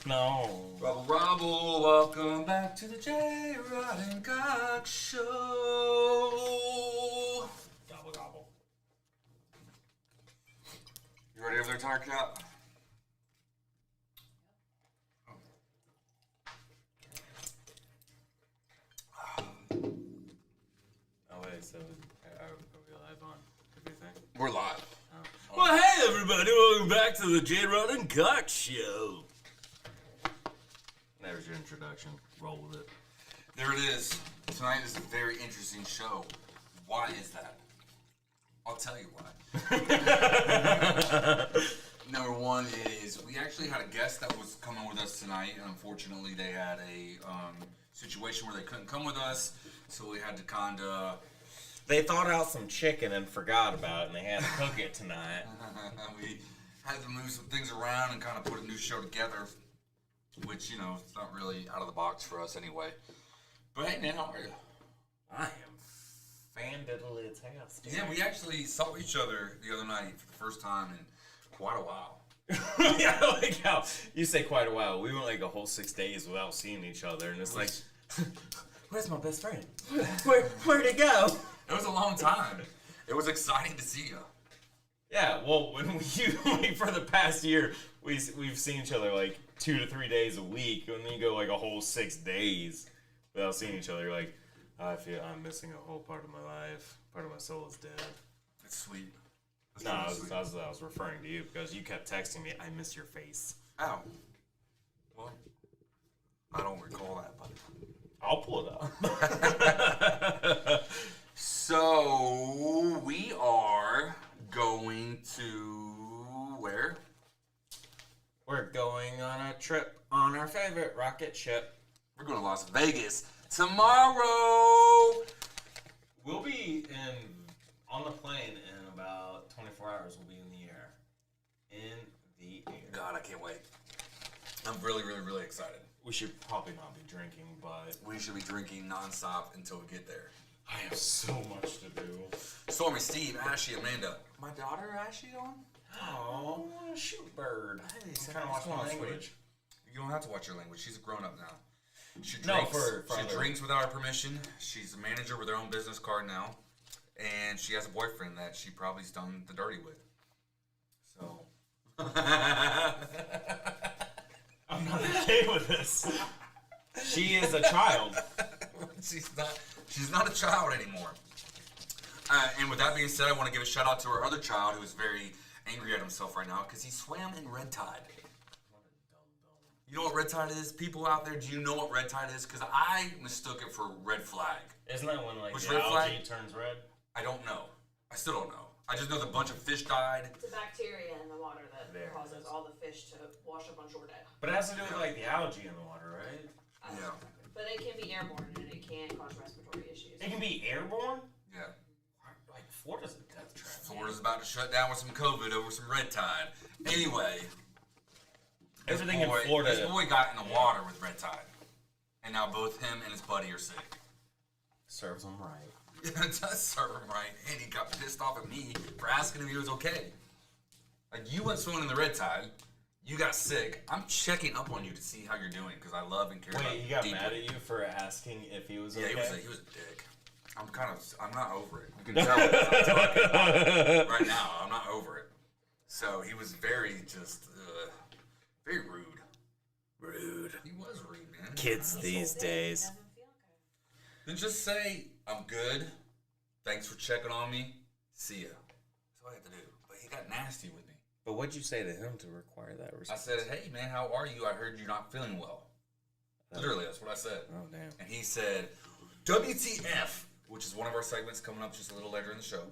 No. Robble, welcome back to the J. Rod and Cox Show. Gobble, gobble. You ready over there, Tire Cap? Oh, wait, so are we live on everything? We're live. Oh. Well, hey, everybody. Welcome back to the J. Rod and Cox Show. There's your introduction. Roll with it. There it is. Tonight is a very interesting show. Why is that? I'll tell you why. Number one is we actually had a guest that was coming with us tonight, and unfortunately they had a situation where they couldn't come with us, so we had to kind of... They thought out some chicken and forgot about it, and they had to cook it tonight. We had to move some things around and kind of put a new show together, which, you know, it's not really out of the box for us anyway. But hey, man, how are you? I am fan-diddly-tastic. Yeah, we actually saw each other the other night for the first time in quite a while. Yeah, I like how you say quite a while. We went like a whole 6 days without seeing each other, and it's like, where's my best friend? Where'd he go? It was a long time. It was exciting to see you. Yeah, well, when we for the past year, we've seen each other like 2 to 3 days a week, and then you go like a whole 6 days without seeing each other. You're like, I feel I'm missing a whole part of my life. Part of my soul is dead. It's sweet. That's No, really I sweet. was referring to you because you kept texting me, I miss your face. Ow. Well, I don't recall that, but... I'll pull it up. So, we are going to... where? We're going on a trip on our favorite rocket ship. We're going to Las Vegas tomorrow! We'll be on the plane in about 24 hours. We'll be in the air. In the air. God, I can't wait. I'm really, really, really excited. We should probably not be drinking, but We should be drinking nonstop until we get there. I have so much to do. Stormy, Steve, Ashley, Amanda. My daughter, Ashley, on? Oh, shoot bird. Hey, I'm trying to watch my language. Sweetie. You don't have to watch your language. She's a grown-up now. She No, drinks, for she other- drinks without our permission. She's a manager with her own business card now. And she has a boyfriend that she probably's done the dirty with. So... I'm not okay with this. She is a child. She's not a child anymore. And with that being said, I want to give a shout out to our other child who is very angry at himself right now because he swam in red tide. You know what red tide is? People out there, do you know what red tide is? Because I mistook it for red flag. Isn't that when like Which the red algae flag? turns red? I don't know. I still don't know. I just know that a bunch of fish died. It's a bacteria in the water that There it causes is. all the fish to wash up on shore deck. But it has to do with like the algae in the water, right? Yeah. But it can be airborne and it can cause respiratory issues. It can be airborne. Yeah. Like Florida's a death trap. Florida's about to shut down with some COVID over some red tide. Anyway. Everything this boy, in Florida. This boy got in the water with red tide. And now both him and his buddy are sick. Serves them right. It does serve him right. And he got pissed off at me for asking if he was okay. Like, you went swimming in the red tide. You got sick. I'm checking up on you to see how you're doing because I love and care about you. Wait, he got deeply. mad at you for asking if he was Yeah, okay? he was a dick. I'm not over it. You can tell I'm talking about it right now. I'm not over it. So he was very very rude. Rude. He was rude, man. Kids these days. Doesn't feel good. Then just say, I'm good. Thanks for checking on me. See ya. That's all I have to do. But he got nasty with me. But what'd you say to him to require that I response? said, hey, man, how are you? I heard you're not feeling well. Literally, that's what I said. Oh, damn. And he said, WTF, which is one of our segments coming up just a little later in the show.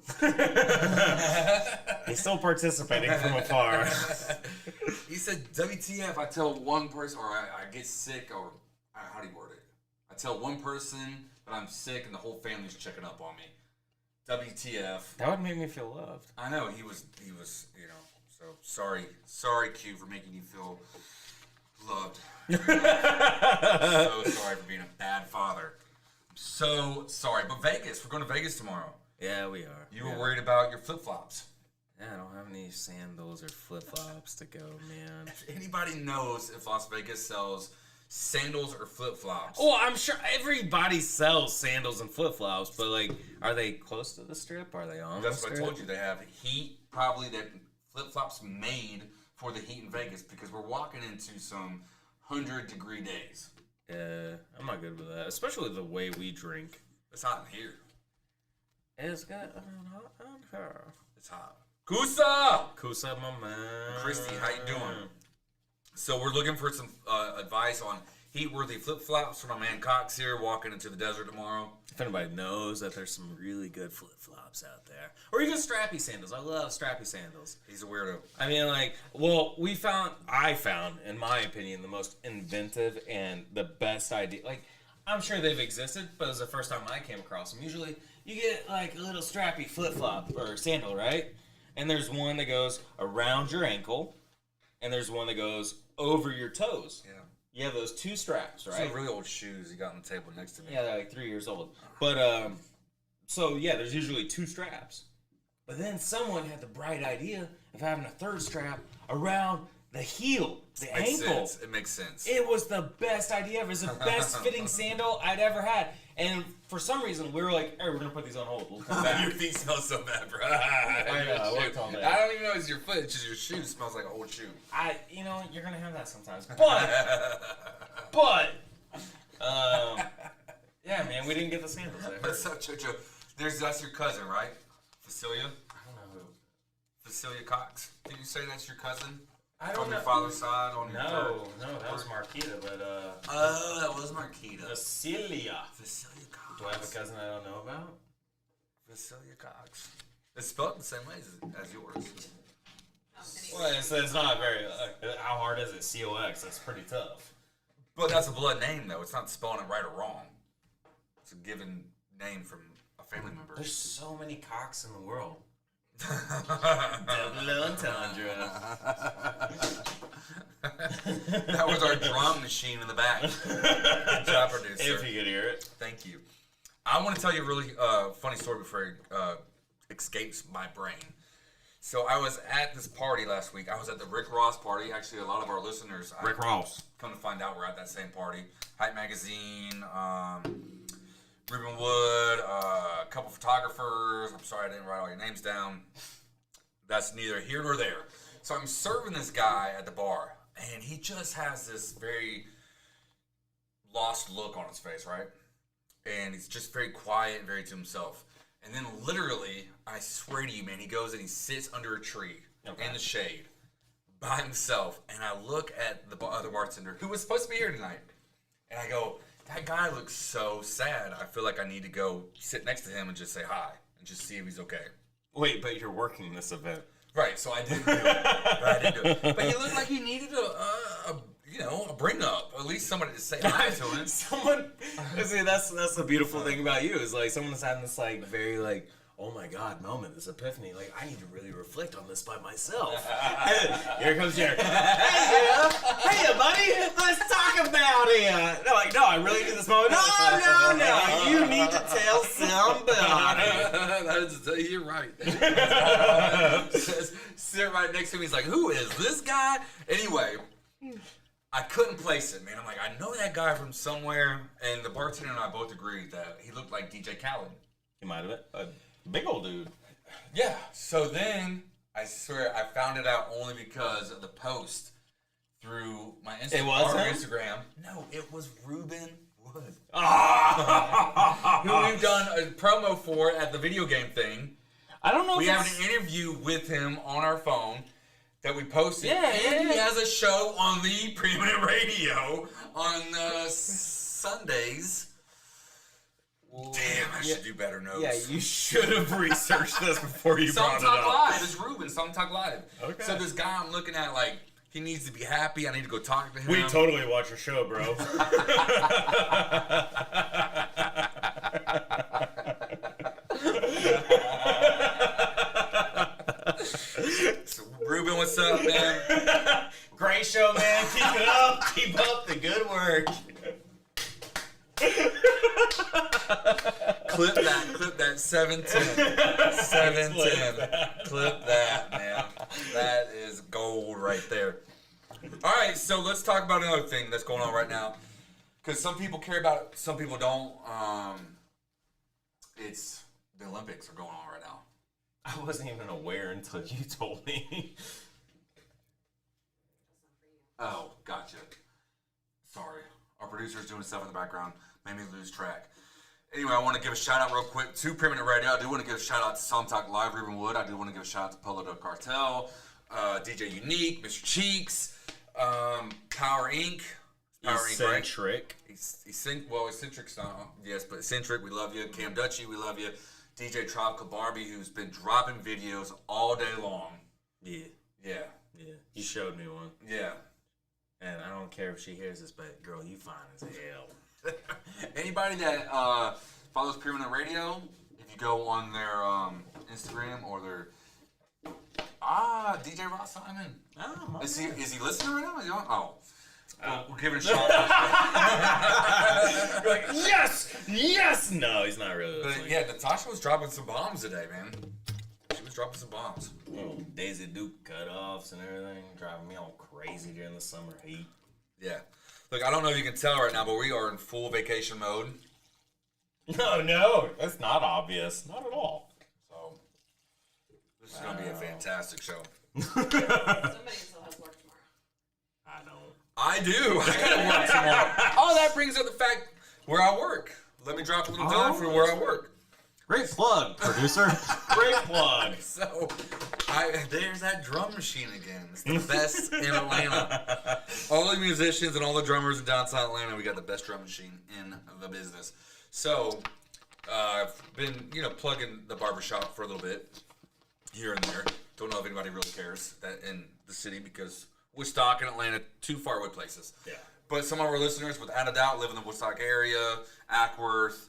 He's still participating from afar. He said, WTF, I tell one person, or I get sick, or how do you word it? I tell one person that I'm sick and the whole family's checking up on me. WTF. That would make me feel loved. I know, he was, you know, so sorry, Q, for making you feel loved. So sorry for being a bad father. I'm so sorry. But Vegas, we're going to Vegas tomorrow. Yeah, we are. You were worried about your flip-flops. Yeah, I don't have any sandals or flip-flops to go, man. If anybody knows if Las Vegas sells sandals or flip-flops. Well, I'm sure everybody sells sandals and flip-flops, but, like, are they close to the strip? Are they on That's the what strip? I told you. They have heat, probably that flip-flops made for the heat in Vegas because we're walking into some 100-degree days. Yeah, I'm not good with that, especially the way we drink. It's hot in here. It's got hot on her. It's hot. Kusa, my man. Christy, how you doing? So we're looking for some advice on heat-worthy flip-flops for my man Cox here, walking into the desert tomorrow. If anybody knows that there's some really good flip-flops out there, or even strappy sandals. I love strappy sandals. He's a weirdo. I mean, like, I found, in my opinion, the most inventive and the best idea. Like, I'm sure they've existed, but it was the first time I came across them. Usually, you get, like, a little strappy flip-flop or sandal, right? And there's one that goes around your ankle, and there's one that goes over your toes. Yeah. You have those two straps, right? Some really old shoes you got on the table next to me. Yeah, they're like 3 years old. But, so yeah, there's usually two straps. But then someone had the bright idea of having a third strap around the heel, the ankle. It makes sense. It was the best idea ever. It was the best fitting sandal I'd ever had. And for some reason, we were like, hey, we're going to put these on hold. We'll come back. Your feet smell so bad, bro. I know, I worked all day. I don't even know it's your foot. It's just your shoe smells like an old shoe. You're going to have that sometimes. Yeah, man, we didn't get the sandals. That's that's your cousin, right? Facilia? I don't know who. Facilia Cox. Did you say that's your cousin? I don't on know. your father's side? On your No, that was Marquita, but Oh, that was Marquita. Facilia. Facilia Cox. Do I have a cousin I don't know about? Facilia Cox. It's spelled the same way as yours. Well, it's not very. How hard is it? COX. That's pretty tough. But that's a blood name, though. It's not spelling it right or wrong. It's a given name from a family member. There's so many Cox in the world. Double entendre. That was our drum machine in the back. Good job, producer. If you could hear it. Thank you. I want to tell you a really funny story before it escapes my brain. So I was at this party last week. I was at the Rick Ross party. Actually, a lot of our listeners, Rick Ross. Come to find out, we're at that same party. Hype Magazine, Ruben Wood, a couple photographers. I'm sorry I didn't write all your names down. That's neither here nor there. So I'm serving this guy at the bar, and he just has this very lost look on his face, right? And he's just very quiet and very to himself. And then literally, I swear to you, man, he goes and he sits under a tree in the shade by himself. And I look at the other bartender who was supposed to be here tonight. And I go, that guy looks so sad. I feel like I need to go sit next to him and just say hi and just see if he's okay. Wait, but you're working this event. Right, so I didn't do it. But he looked like he needed a bring up. At least somebody to say hi to him. See, that's the beautiful thing about you is like someone's having this like very like, oh my god moment, this epiphany. Like I need to really reflect on this by myself. Here comes Jared. Hey, buddy, let's talk about it. No, I really need this moment. No, you need to tell somebody. You're right. Sit right next to me. He's like, who is this guy? Anyway. I couldn't place it, man. I'm like, I know that guy from somewhere, and the bartender and I both agreed that he looked like DJ Khaled. He might have been a big old dude. Yeah. So then, I swear, I found it out only because of the post through my Instagram. It was him? Instagram. No, it was Ruben Wood. Oh. Who we've done a promo for at the video game thing. I don't know. We have an interview with him on our phone. That we posted. Yeah. He has a show on the Preeminent Radio on Sundays. Damn, I should do better notes. Yeah, you should have researched this before you brought it up. Some Talk Live. It's Ruben. Some Talk Live. Okay. So this guy I'm looking at, like, he needs to be happy. I need to go talk to him. We totally watch your show, bro. So, Ruben, what's up, man? Great show, man. Keep it up. Keep up the good work. Clip that 710. 710. Clip that. All right, so let's talk about another thing that's going on right now. Because some people care about it, some people don't. It's the Olympics are going on right now. I wasn't even aware until you told me. Oh, gotcha. Sorry. Our producer's doing stuff in the background. Made me lose track. Anyway, I want to give a shout out real quick to Preeminent Radio. I do want to give a shout out to Song Talk Live, Ruben Wood. I do want to give a shout out to Polo Del Cartel, DJ Unique, Mr. Cheeks, Power Inc. Eccentric. Eccentric's not. Yes, but Eccentric, we love you. Cam Dutchy, we love you. DJ Tropical Barbie, who's been dropping videos all day long. Yeah. Yeah. Yeah. You showed me one. Yeah. And I don't care if she hears this, but girl, you fine as hell. Anybody that follows Preeminent Radio, if you go on their Instagram or their DJ Ross Simon. Oh, Is he listening right now? Oh. We're giving a shout out. You're like, yes! Yes! No, he's not really But listening. yeah, Natasha was dropping some bombs today, man. She was dropping some bombs. Little Daisy Duke cutoffs and everything, driving me all crazy during the summer heat. Yeah. Look, I don't know if you can tell right now, but we are in full vacation mode. No, that's not obvious. Not at all. So, this is going to be a fantastic show. Somebody still has work tomorrow. I don't. I do. I got to work tomorrow. Oh, that brings up the fact where I work. Let me drop a little down for where I work. Great plug, producer. Great plug. So, there's that drum machine again. It's the best in Atlanta. All the musicians and all the drummers in downtown Atlanta, we got the best drum machine in the business. So, I've been, plugging the barbershop for a little bit here and there. Don't know if anybody really cares that in the city because Woodstock and Atlanta, two far away places. Yeah. But some of our listeners, without a doubt, live in the Woodstock area, Ackworth,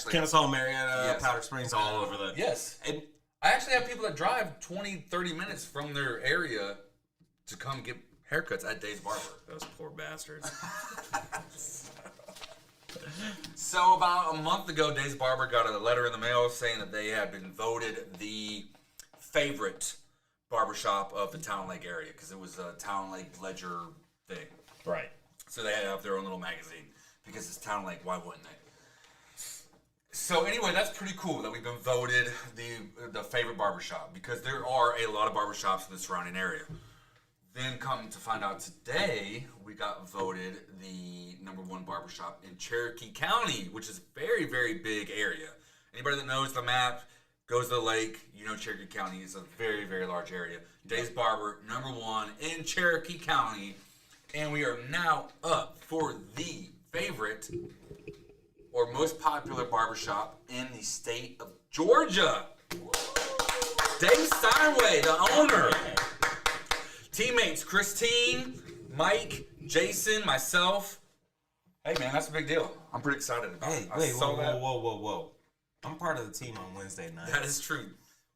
Kennesaw, Marietta, Yes. Powder Springs, all over the... Yes. And I actually have people that drive 20, 30 minutes from their area to come get haircuts at Dave's Barber. those poor bastards. So about a month ago, Dave's Barber got a letter in the mail saying that they had been voted the favorite barbershop of the Town Lake area because it was a Town Lake Ledger thing. Right. So they have their own little magazine because it's Town Lake. Why wouldn't they? So anyway, that's pretty cool that we've been voted the favorite barbershop because there are a lot of barbershops in the surrounding area. Then come to find out today, we got voted the #1 barbershop in Cherokee County, which is a very, very big area. Anybody that knows the map, goes to the lake, Cherokee County is a very, very large area. Dave's Barber, #1 in Cherokee County. And we are now up for the favorite or most popular barbershop in the state of Georgia. Dave Steinway, the owner. Teammates, Christine, Mike, Jason, myself. Hey man, that's a big deal. I'm pretty excited about it. Hey, whoa. I'm part of the team on Wednesday night. That is true.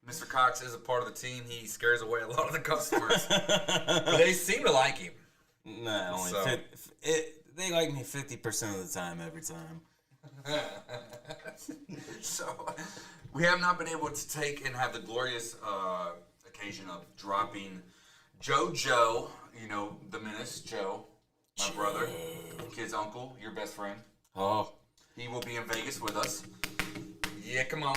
Mr. Cox is a part of the team. He scares away a lot of the customers. But they seem to like him. Nah, only So. they like me 50% of the time every time. So, we have not been able to take and have the glorious occasion of dropping JoJo, the menace, Joe, my brother, kid's uncle, your best friend. Oh. He will be in Vegas with us. Yeah, come on.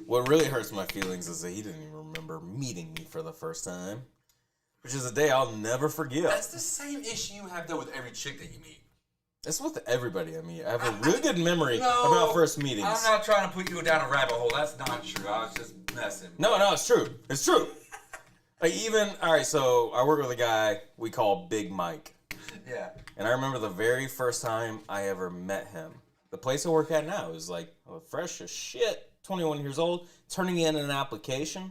What really hurts my feelings is that he didn't even remember meeting me for the first time, which is a day I'll never forget. That's the same issue you have, though, with every chick that you meet. It's with everybody I meet. I have a really good memory about first meetings. I'm not trying to put you down a rabbit hole. That's not true. I was just messing. No, it's true. It's true. So I work with a guy we call Big Mike. Yeah. And I remember the very first time I ever met him. The place I work at now is like fresh as shit, 21 years old, turning in an application.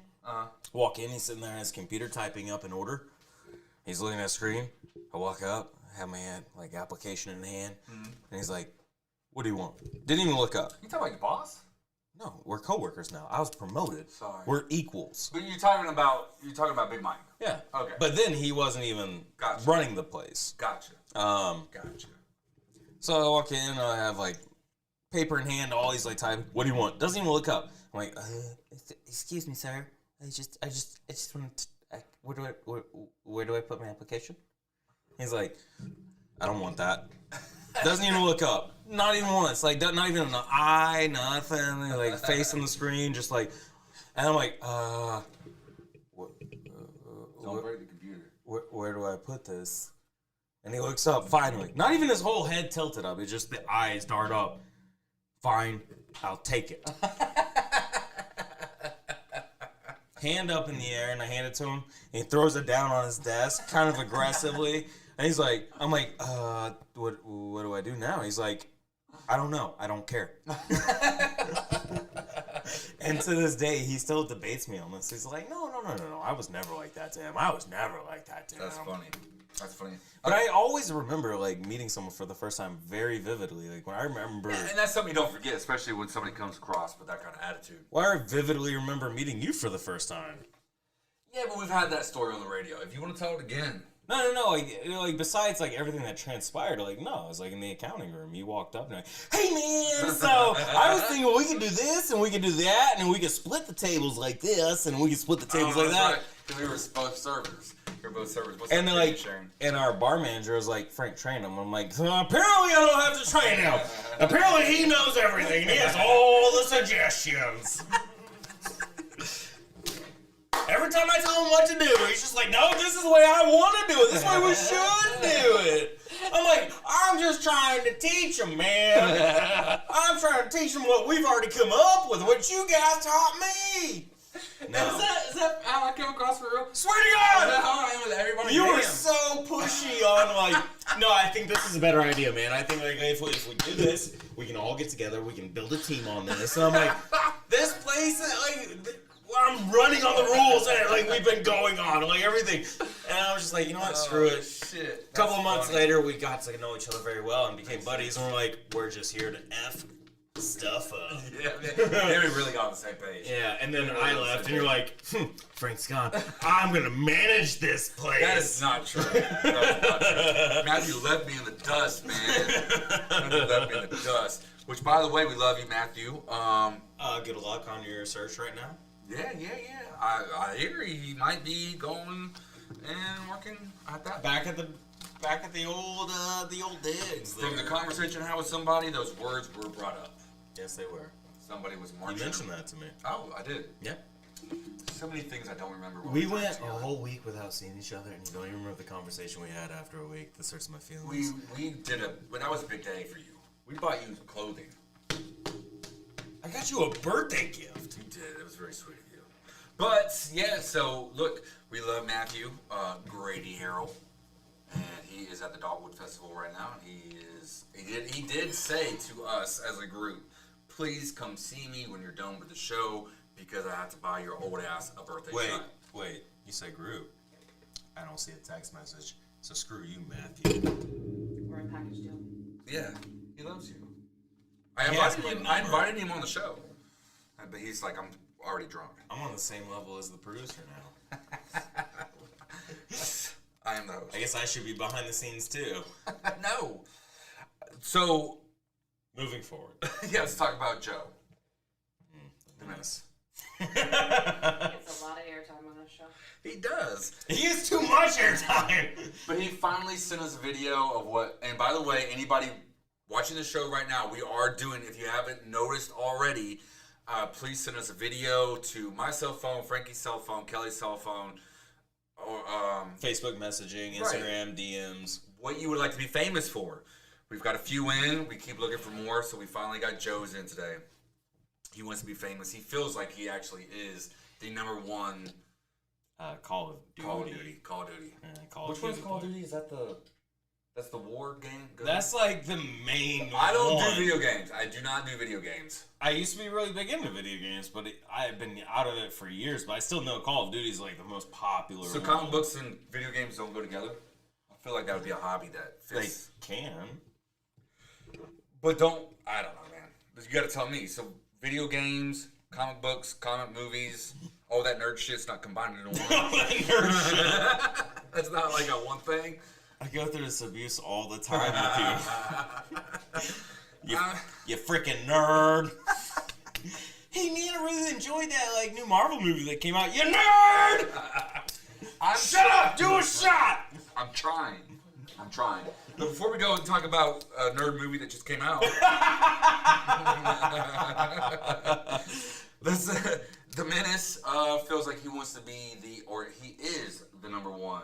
Walk in, he's sitting there at his computer typing up an order. He's looking at a screen. I walk up, have my application in hand, and he's like, "What do you want?" Didn't even look up. You talking about your boss? No, we're coworkers now. I was promoted. Sorry. We're equals. But you're talking about Big Mike. Yeah. Okay. But then he wasn't even running the place. Gotcha. Gotcha. So I walk in, I have paper in hand, all he's typing. What do you want? Doesn't even look up. I'm like, excuse me, sir. I just want where do I put my application? He's like, I don't want that. Doesn't even look up. Not even once. Like, not even an eye, nothing. Like, face on the screen, just like, and I'm like, what, Don't break the computer. where do I put this? And he looks up, finally. Not even his whole head tilted up. It's just the eyes dart up. Fine, I'll take it. Hand up in the air, and I hand it to him. And he throws it down on his desk, kind of aggressively. And he's like, I'm like, what do I do now? He's like, I don't know. I don't care. And to this day, he still debates me on this. He's like, no. I was never like that to him. That's funny. That's funny. But I always remember, like, meeting someone for the first time very vividly. Like, when I remember... And that's something you don't forget, especially when somebody comes across with that kind of attitude. Well, I vividly remember meeting you for the first time. Yeah, but we've had that story on the radio. If you want to tell it again... No. Like besides, like, everything that transpired, like, no. I was, like, in the accounting room. You walked up and like, hey, man, so I was thinking we could do this and we could do that and we could split the tables like this and we could split the tables like that. Right. Because we were both servers. We were both servers. What's And up, then, like, Sharon? and our bar manager was like, Frank, train him. I'm like, apparently I don't have to train him. Apparently he knows everything and he has all the suggestions. Every time I tell him what to do, he's just like, no, this is the way I want to do it. This is the way we should do it. I'm like, I'm just trying to teach him, man. I'm trying to teach him what we've already come up with, what you guys taught me. No. Is that how I came across for real? Swear to Is God! that how I am with everybody? You were Damn. so pushy on, like, no, I think this is a better idea, man. I think, like, if we do this, we can all get together, we can build a team on this. And I'm like, this place, like, I'm running on the rules that, like, we've been going on, like, everything. And I was just like, you know what, screw it. Shit. A couple of months later, we got to know each other very well and became buddies, and we're like, we're just here to F stuff up. Yeah, then we really got on the same page. Yeah, and then I left, and you're like, Frank's gone. I'm gonna manage this place. That is not true. That is not true. Matthew left me in the dust, man. Matthew left me in the dust. Which, by the way, we love you, Matthew. Good luck on your search right now. Yeah. I hear he might be going and working at that. Back at the old digs. From the conversation I had with somebody, those words were brought up. Yes, they were. Somebody was marching. You mentioned that to me. Oh, I did. Yep. So many things I don't remember. What We talked went a together. whole week without seeing each other, and you don't even remember the conversation we had after a week. This hurts my feelings. We did but that was a big day for you. We bought you clothing. I got you a birthday gift. You did. It was very sweet of you. But yeah, so look, we love Matthew, Grady Harrell, and he is at the Dogwood Festival right now. And he did say to us as a group, please come see me when you're done with the show because I have to buy your old ass a birthday shot. Wait. You said group. I don't see a text message. So screw you, Matthew. We're a package deal. Yeah, he loves you. He has my number. I invited him on the show, but he's like, I'm already drunk. I'm on the same level as the producer now. I am the host. I guess I should be behind the scenes too. No. So, Moving forward. yeah, let's talk about Joe. The mess. Gets a lot of airtime on this show. He does. He has too much airtime. But he finally sent us a video of what, and by the way, anybody watching the show right now, we are doing, if you haven't noticed already, please send us a video to my cell phone, Frankie's cell phone, Kelly's cell phone, or Facebook messaging, Instagram, DMs. what you would like to be famous for. We've got a few in. We keep looking for more, so we finally got Joe's in today. He wants to be famous. He feels like he actually is the number one Call of Duty. Call of Duty. Call of Duty. Which one's Call of Duty? Is that that's the war game? That's like the main I don't one. do video games. I do not do video games. I used to be really big into video games, but I have been out of it for years. But I still know Call of Duty is like the most popular So one. comic books and video games don't go together? I feel like that would be a hobby that They fits. can. But don't, I don't know, man. You gotta tell me. So video games, comic books, comic movies, all that nerd shit's not combined into one. Nerd shit. That's not like a one thing. I go through this abuse all the time with you. You freaking nerd. Hey man, I really enjoyed that like new Marvel movie that came out. You nerd! Shut up! Do a shot! I'm trying. But before we go and talk about a nerd movie that just came out, the Menace feels like he wants to be he is the #1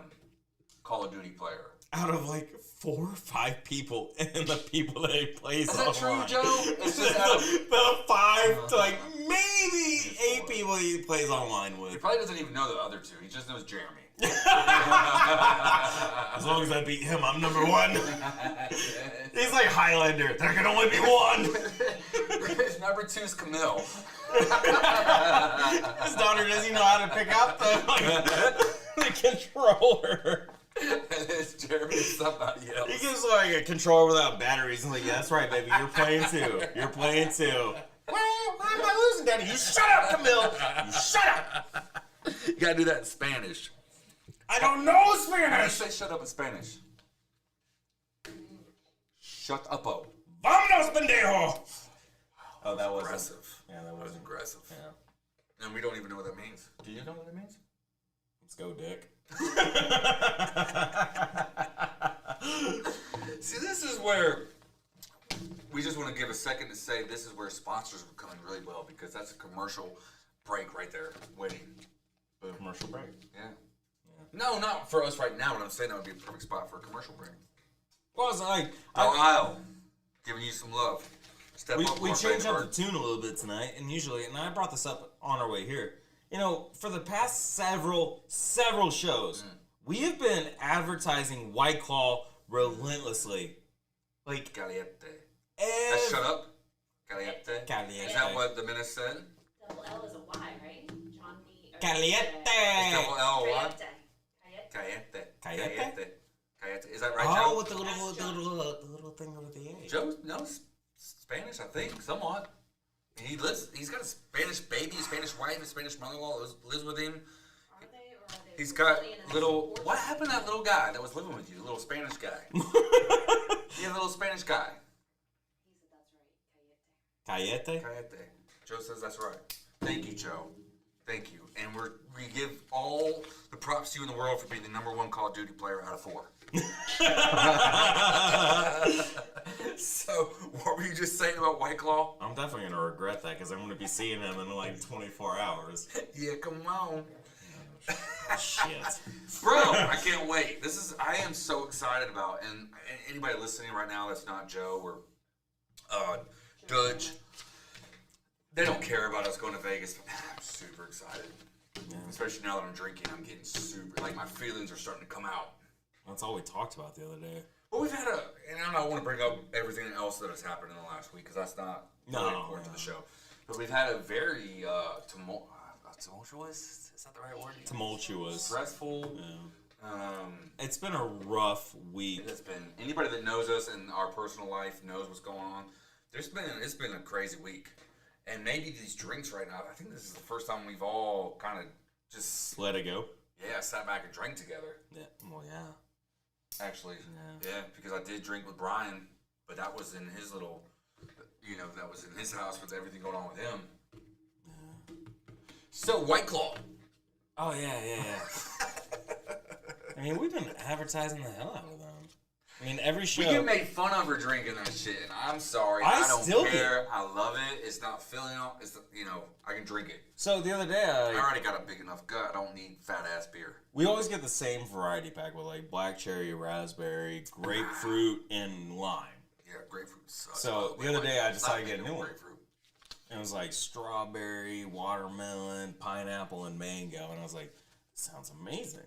Call of Duty player. Out of like 4 or 5 people and the people that he plays Is that online. true, Joe? It's just out of, the 5 to like maybe 8 people he plays online he with. probably doesn't even know the other 2. He just knows Jeremy. As long as I beat him, I'm #1. He's like Highlander. There can only be one. His #2 is Camille. His daughter doesn't know how to pick up the controller. And it's Jeremy somebody else. He gives like a controller without batteries. I'm like, yeah, that's right, baby. You're playing too. You're playing too. Why am I losing, Daddy? You shut up, Camille. You shut up. You gotta do that in Spanish. I don't know How do you Spanish. say shut up in Spanish? Shut up-o. Vámonos, pendejo. Oh, that was Aggressive. Yeah, that That was was aggressive. Yeah. And we don't even know what that means. Do you know what that means? Let's go, Dick. See, this is where we just want to give a second to say this is where sponsors are coming really well because that's a commercial break right there waiting. Boom. Commercial break. Yeah. No, not for us right now, but I'm saying that would be a perfect spot for a commercial break. Well, it's like Aisle, giving you some love. Step we up changed up the tune a little bit tonight, and usually, and I brought this up on our way here. You know, for the past several shows, we have been advertising White Claw relentlessly. Like, Caliente. That's shut up. Caliente. Caliente. Is that what the Menace said? Double L is a Y, right? John D. Caliente. Double L Y. Caliente. Caliente. Caliente? Caliente. Is that right, Oh, Joe? with the little thing over the A. Joe knows Spanish, I think, somewhat. He's got a Spanish baby, a Spanish wife, a Spanish mother-in-law lives with him. Are they or are they? He's got really in a little. sports- What happened to that little guy that was living with you? The little Spanish guy. Yeah, the little Spanish guy. He said that's right. Cayete? Cayete. Joe says that's right. Thank you, Joe. Thank you. And we give all the props to you in the world for being the #1 Call of Duty player out of 4. So, what were you just saying about White Claw? I'm definitely going to regret that because I'm going to be seeing him in like 24 hours. Yeah, come on. Shit. Bro, I can't wait. I am so excited about, and anybody listening right now that's not Joe or Dutch, they don't care about us going to Vegas, but man, I'm super excited. Yeah. Especially now that I'm drinking, I'm getting super, like my feelings are starting to come out. That's all we talked about the other day. Well, we've had and I don't want to bring up everything else that has happened in the last week because that's not really important to the show. But we've had a very tumultuous, is that the right word? Tumultuous. Stressful. Yeah. It's been a rough week. It's been, anybody that knows us in our personal life knows what's going on. It's been a crazy week. And maybe these drinks right now, I think this is the first time we've all kind of just Let it go. sat back and drank together. Yeah. Well, yeah. Actually, yeah, because I did drink with Brian, but that was in his little, that was in his house with everything going on with him. Yeah. So, White Claw. Oh, yeah. I mean, we've been advertising the hell out of them. I mean, every show. We get made fun of for drinking that shit, and I'm sorry. I I don't still care. I love it. It's not filling up. I can drink it. So the other day, I already got a big enough gut. I don't need fat ass beer. we always get the same variety pack with like black cherry, raspberry, grapefruit, and lime. Yeah, grapefruit sucks. So the other day, I decided to get a new one. Grapefruit. And it was like strawberry, watermelon, pineapple, and mango. And I was like, this sounds amazing.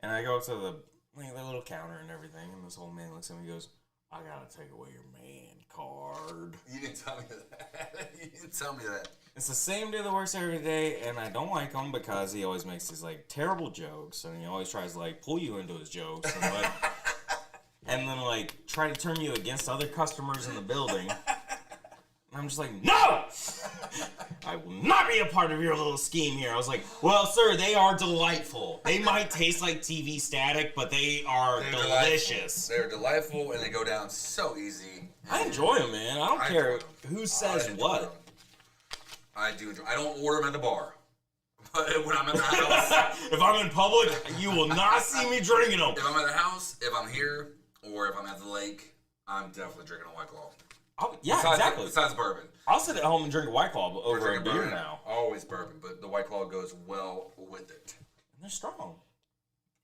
And I go up to the little counter and everything, and this old man looks at me and goes, I gotta take away your man card. You didn't tell me that. You didn't tell me that. It's the same dude that works every day, and I don't like him because he always makes these like terrible jokes, and he always tries to like pull you into his jokes, and then like try to turn you against other customers in the building. And I'm just like, no! I will not be a part of your little scheme here. I was like, well, sir, they are delightful. They might taste like TV static, but they're delicious. They're delightful, and they go down so easy. I enjoy them, man. I don't care enjoy who says I enjoy what. them. I do enjoy. I don't order them at the bar. But when I'm at the house, If I'm in public, you will not see me drinking them. if I'm at the house, if I'm here, or if I'm at the lake, I'm definitely drinking a White Claw. Yeah, exactly. Besides bourbon. I'll sit at home and drink a White Claw over a beer bourbon, now. Always bourbon, but the White Claw goes well with it. They're strong.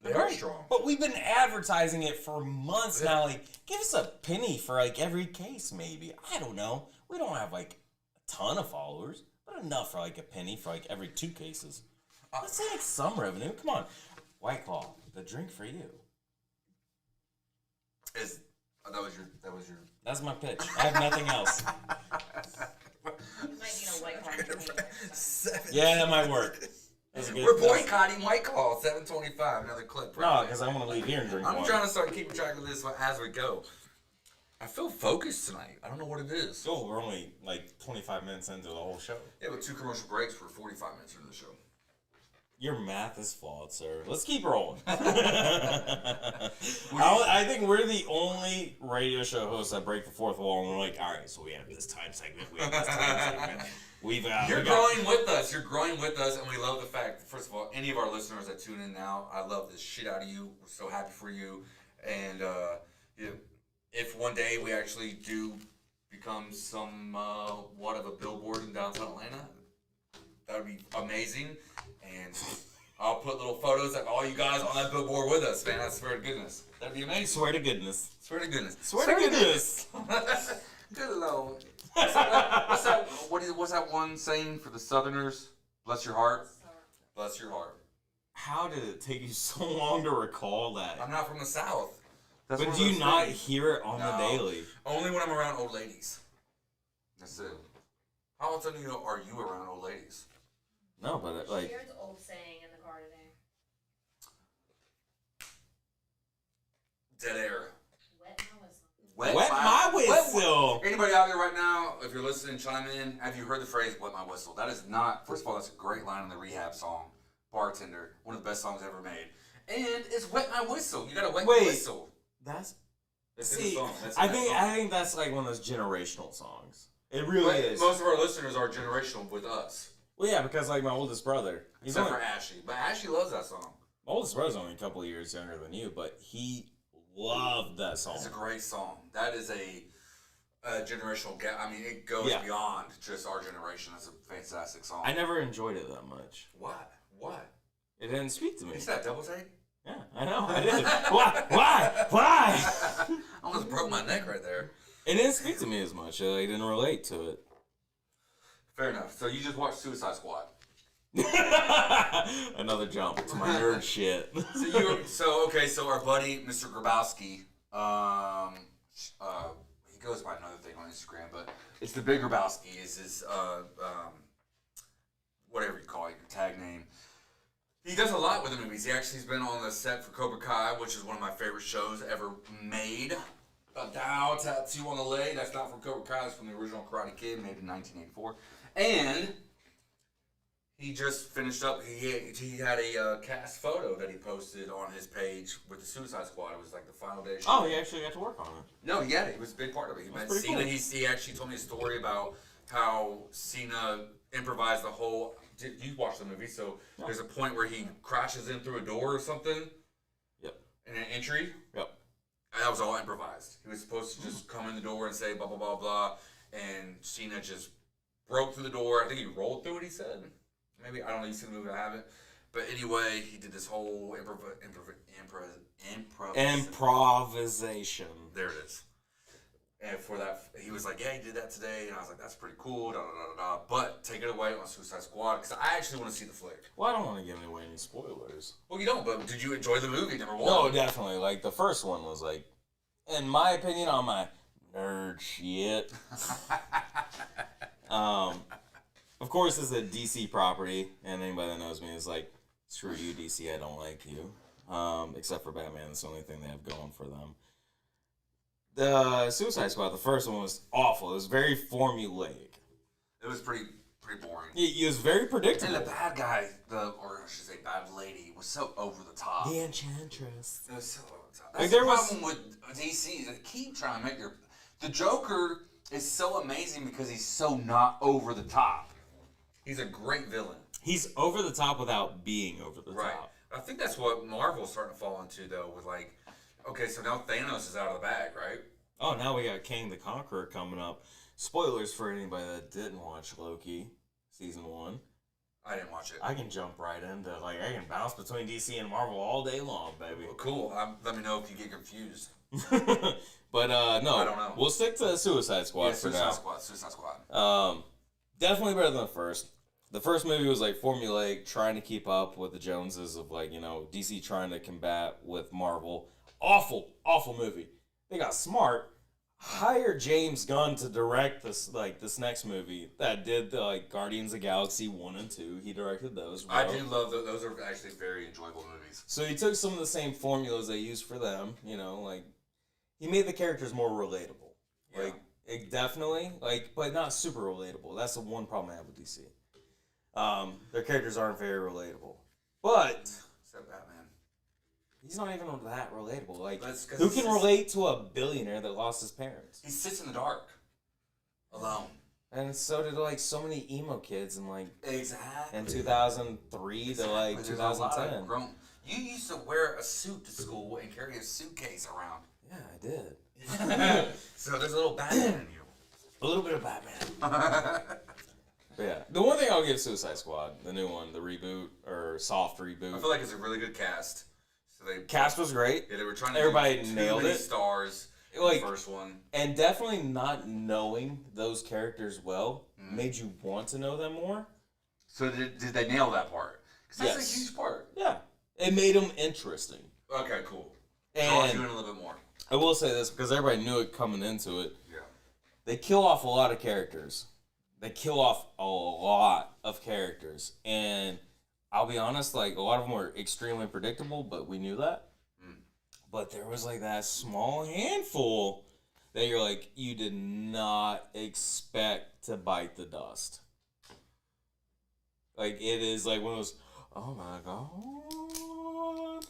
They are strong. But we've been advertising it for months now. Like, give us a penny for like every case, maybe. I don't know. We don't have like a ton of followers, but enough for like a penny for like every 2 cases. Let's say like some revenue. Come on, White Claw, the drink for you. That was your. That's my pitch. I have nothing else. You might need a White Claw container. Yeah, that might work. We're boycotting White Claw. 725. Another clip. No, because I want to leave here and drink I'm one. trying to start keeping track of this as we go. I feel focused tonight. I don't know what it is. Oh, we're only like 25 minutes into the whole show. Yeah, but 2 commercial breaks for 45 minutes into the show. Your math is flawed, sir. Let's keep rolling. I think we're the only radio show hosts that break the fourth wall and we're like, all right, so we have this time segment. We have this time segment. You're growing with us. You're growing with us, and we love the fact, first of all, any of our listeners that tune in now, I love the shit out of you. We're so happy for you. And if one day we actually do become somewhat of a billboard in downtown Atlanta, that would be amazing. And I'll put little photos of all you guys on that billboard with us, man. I swear to goodness. That'd be amazing. Swear to goodness. Swear to goodness. Swear to goodness. Good Lord. What's that one saying for the Southerners? Bless your heart. Bless your heart. How did it take you so long to recall that? I'm not from the South. That's but do you not hear it on the daily? Only when I'm around old ladies. That's it. How often are you around old ladies? No, but like. Here's an old saying in the car today. Dead air. Wet my whistle. Wet my whistle. Anybody out there right now, if you're listening, chime in. Have you heard the phrase "wet my whistle"? That is not. First of all, that's a great line in the Rehab song, "Bartender." One of the best songs ever made. And it's "wet my whistle." You gotta wet your whistle. That's in see. the song. That's I think that's like one of those generational songs. It really is. Most of our listeners are generational with us. Well, yeah, because like my oldest brother, except for Ashley, but Ashley loves that song. My oldest brother's only a couple of years younger than you, but he loved that song. It's a great song. That is a generational gap. I mean, it goes beyond just our generation. It's a fantastic song. I never enjoyed it that much. Why? It didn't speak to me. Is that double take? Yeah, I know. I did. Why? I almost broke my neck right there. It didn't speak to me as much. I didn't relate to it. Fair enough. So you just watched Suicide Squad. Another jump to my nerd shit. So our buddy Mr. Grabowski, he goes by another thing on Instagram, but it's the Big Grabowski is his whatever you call it, your tag name. He does a lot with the movies. He actually's been on the set for Cobra Kai, which is one of my favorite shows ever made. A Dow tattoo on the leg. That's not from Cobra Kai. It's from the original Karate Kid, made in 1984. And he just finished up. He had a cast photo that he posted on his page with the Suicide Squad. It was like the final day. Oh, he actually got to work on it. No, he had it. He was a big part of it. He met Cena. Cool. He actually told me a story about how Cena improvised the whole. You watched the movie, so there's a point where he crashes in through a door or something. Yep. In an entry. Yep. And that was all improvised. He was supposed to just come in the door and say blah blah blah blah, and Cena just broke through the door. I think he rolled through it. He said, maybe I don't know. You see the movie? I haven't. But anyway, he did this whole improvisation. There it is. And for that, he was like, "Yeah, he did that today," and I was like, "That's pretty cool." Da, da, da, da. But take it away on Suicide Squad because I actually want to see the flick. Well, I don't want to give away any spoilers. Well, you don't. But did you enjoy the movie? Number one. No, definitely. Like the first one was like, in my opinion, on my nerd shit. Of course, it's a DC property, and anybody that knows me is like, screw you, DC. I don't like you. Except for Batman, that's the only thing they have going for them. The Suicide Squad, the first one was awful. It was very formulaic. It was pretty boring. It was very predictable. And the bad guy, or I should say bad lady, was so over the top. The Enchantress. It was so over the top. That's the problem with DC. They keep trying to make the Joker is so amazing because he's so not over the top. He's a great villain. He's over the top without being over the Right. top. I think that's what Marvel's starting to fall into, though, with like, okay, so now Thanos is out of the bag, right? Oh, now we got King the Conqueror coming up. Spoilers for anybody that didn't watch Loki season 1. I didn't watch it. I can jump right into, like, I can bounce between DC and Marvel all day long, baby. Well, cool. Let me know if you get confused. But, no. I don't know. We'll stick to Suicide Squad for now. Suicide Squad. Definitely better than the first. The first movie was, like, formulaic, trying to keep up with the Joneses of, like, you know, DC trying to combat with Marvel. Awful, awful movie. They got smart. Hire James Gunn to direct this next movie that did the Guardians of the Galaxy 1 and 2. He directed those. I do love those. Those are actually very enjoyable movies. So he took some of the same formulas they used for them. You know, like he made the characters more relatable. Yeah. Like it definitely, but not super relatable. That's the one problem I have with DC. Their characters aren't very relatable. But Except Batman. he's not even that relatable. Like, That's who can relate to a billionaire that lost his parents? He sits in the dark, alone. And so did so many emo kids in Exactly. in 2003 to There's a lot 2010. of grown. You used to wear a suit to school and carry a suitcase around. Yeah, I did. So there's a little Batman in you. A little bit of Batman. But yeah, the one thing I'll give Suicide Squad, the new one, the reboot or soft reboot. I feel like it's a really good cast. So Cast was great. Yeah, they were trying to Everybody do nailed too many it. stars. Like, the first one. And definitely not knowing those characters well made you want to know them more. So did they nail that part? Because that's Yes. a huge part. Yeah. It made them interesting. Okay, cool. And doing a little bit more. I will say this because everybody knew it coming into it. Yeah. They kill off a lot of characters. They kill off a lot of characters. And I'll be honest, a lot of them were extremely predictable, but we knew that. But there was that small handful that you're you did not expect to bite the dust. It is one of those, oh my god.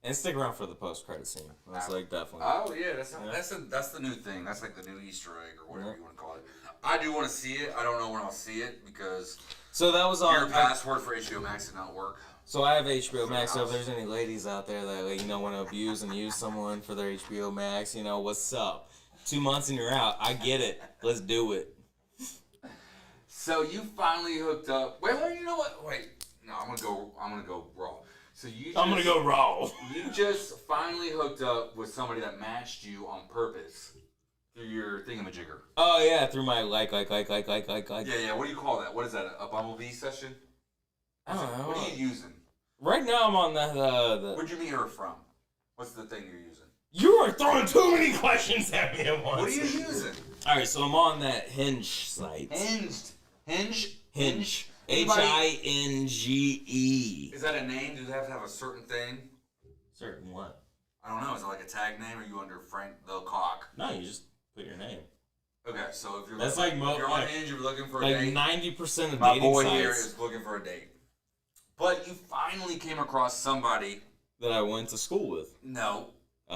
And stick around for the post-credit scene. That's definitely. Oh yeah, that's the new thing. That's the new Easter egg or whatever you want to call it. I do want to see it. I don't know when I'll see it because So that was your password for HBO Max did not work. So I have HBO Max, so if there's any ladies out there that want to abuse and use someone for their HBO Max, what's up? 2 months and you're out. I get it. Let's do it. So you finally hooked up. Wait, you know what? Wait, no, I'm gonna go raw. So I'm gonna go raw. You just finally hooked up with somebody that matched you on purpose through your thingamajigger. Oh yeah, through my like. Yeah. What do you call that? What is that? A Bumblebee session? I don't know. What are you using? Right now I'm on the. Where'd you meet her from? What's the thing you're using? You are throwing too many questions at me at once. What are you using? All right, so I'm on that Hinge site. Hinge. Hinge. Anybody- Hinge. Is that a name? Do they have to have a certain thing? Certain what? I don't know. Is it like a tag name? Or are you under Frank the Cock? No, you just put your name. Okay, so if you're That's if you're on Hinge, you're looking for a date. 90% of My dating boy sites here is looking for a date. But you finally came across somebody. that I went to school with. No. The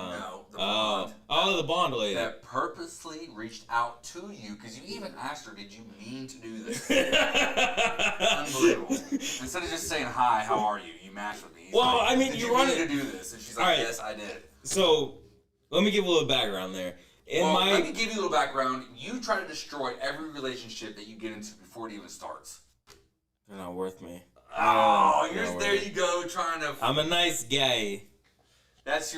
blonde. The Bond lady. That purposely reached out to you because you even asked her, "Did you mean to do this?" Unbelievable. Instead of just saying, "Hi, how are you?" You matched with me. He's Well, like, I mean, did you you run mean it- to do this, and she's like, Alright. "Yes, I did." So, let me give a little background there. Let me give you a little background. You try to destroy every relationship that you get into before it even starts. They're not worth me. Oh, They're there you go, trying to. I'm a nice guy. That's